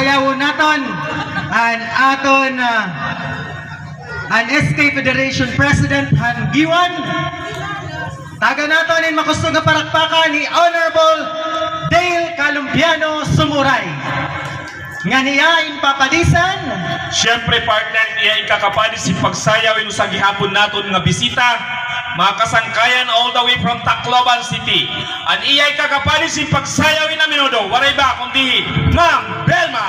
pasayawon naton an aton an SK Federation President Han Giwan. Taga naton in makusto nga parakpakan ni Honorable Dale Calumpiano Sumuray. Nga niya in papadisan. Siyempre partner niya ikakapadis si pagsayaw ino sa gihapon naton nga bisita. Mga kasangkayan all the way from Tacloban City. An iyay kakapadis si pagsayaw ina minudo. Waray ba kundi Ma'am Belma